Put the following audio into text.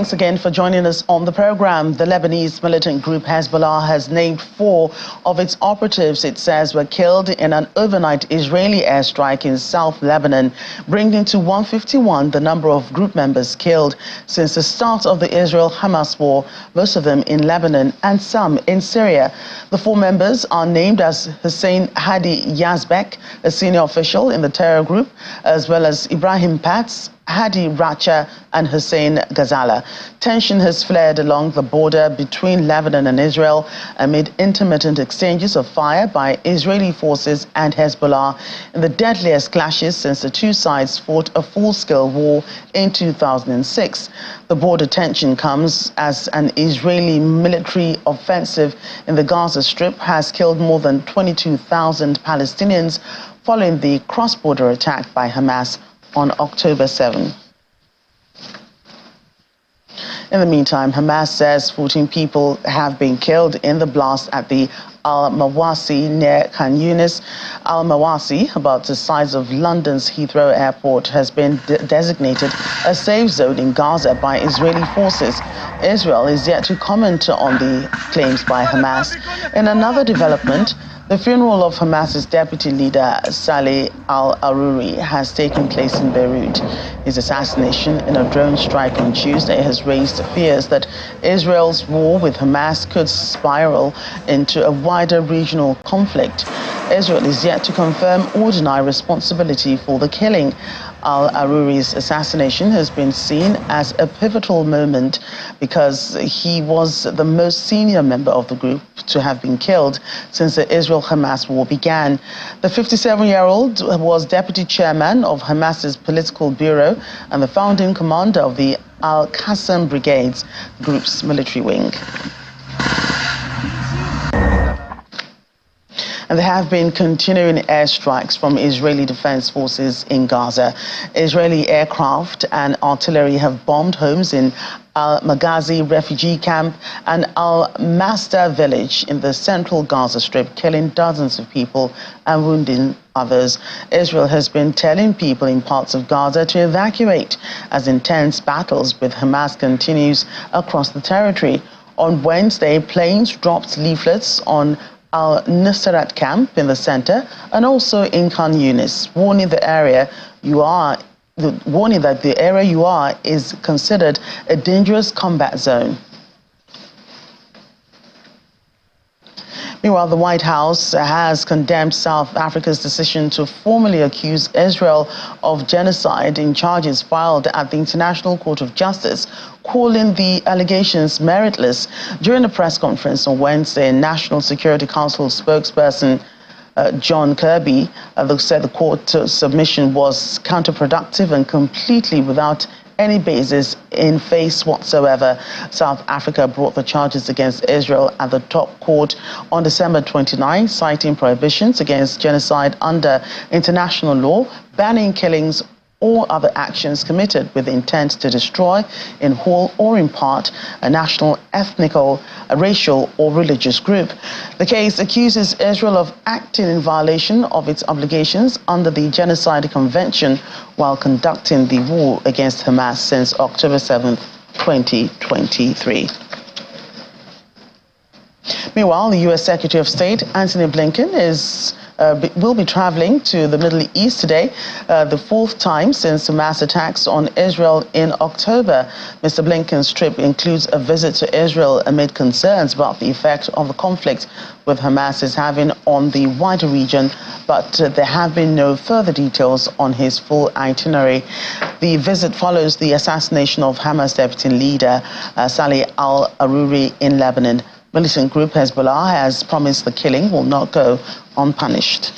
Thanks again for joining us on the program. The Lebanese militant group Hezbollah has named 4 of its operatives, it says, were killed in an overnight Israeli airstrike in South Lebanon, bringing to 151 the number of group members killed since the start of the Israel-Hamas war, most of them in Lebanon and some in Syria. The 4 members are named as Hussein Hadi Yazbek, a senior official in the terror group, as well as Ibrahim Pats, Hadi Racha and Hussein Ghazala. Tension has flared along the border between Lebanon and Israel amid intermittent exchanges of fire by Israeli forces and Hezbollah in the deadliest clashes since the two sides fought a full-scale war in 2006. The border tension comes as an Israeli military offensive in the Gaza Strip has killed more than 22,000 Palestinians following the cross-border attack by Hamas on October 7. In the meantime, Hamas says 14 people have been killed in the blast at the Al-Mawasi near Khan Yunis. Al-Mawasi, about the size of London's Heathrow Airport, has been designated a safe zone in Gaza by Israeli forces. Israel is yet to comment on the claims by Hamas. In another development, the funeral of Hamas's deputy leader, Saleh al-Aruri, has taken place in Beirut. His assassination in a drone strike on Tuesday has raised fears that Israel's war with Hamas could spiral into a wider regional conflict. Israel is yet to confirm or deny responsibility for the killing. Al-Aruri's assassination has been seen as a pivotal moment because he was the most senior member of the group to have been killed since the Israel-Hamas war began. The 57-year-old was deputy chairman of Hamas's political bureau and the founding commander of the Al-Qassam Brigade's group's military wing. And there have been continuing airstrikes from Israeli defense forces in Gaza. Israeli aircraft and artillery have bombed homes in Al-Maghazi refugee camp and Al-Masda village in the central Gaza Strip, killing dozens of people and wounding others. Israel has been telling people in parts of Gaza to evacuate as intense battles with Hamas continues across the territory. On Wednesday, planes dropped leaflets on Al-Nusrat camp in the center and also in Khan Yunis, warning that the area you are is considered a dangerous combat zone. Meanwhile, the White House has condemned South Africa's decision to formally accuse Israel of genocide in charges filed at the International Court of Justice, calling the allegations meritless. During a press conference on Wednesday, National Security Council spokesperson John Kirby said the court's submission was counterproductive and completely without any basis in face whatsoever. South Africa brought the charges against Israel at the top court on December 29, citing prohibitions against genocide under international law, banning killings or other actions committed with intent to destroy, in whole or in part, a national, ethnical, racial or religious group. The case accuses Israel of acting in violation of its obligations under the Genocide Convention while conducting the war against Hamas since October 7, 2023. Meanwhile, the U.S. Secretary of State, Antony Blinken, will be traveling to the Middle East today, the 4th time since the mass attacks on Israel in October. Mr. Blinken's trip includes a visit to Israel amid concerns about the effect of the conflict with Hamas is having on the wider region, but there have been no further details on his full itinerary. The visit follows the assassination of Hamas deputy leader Saleh al-Aruri in Lebanon. Militant group Hezbollah has promised the killing will not go unpunished.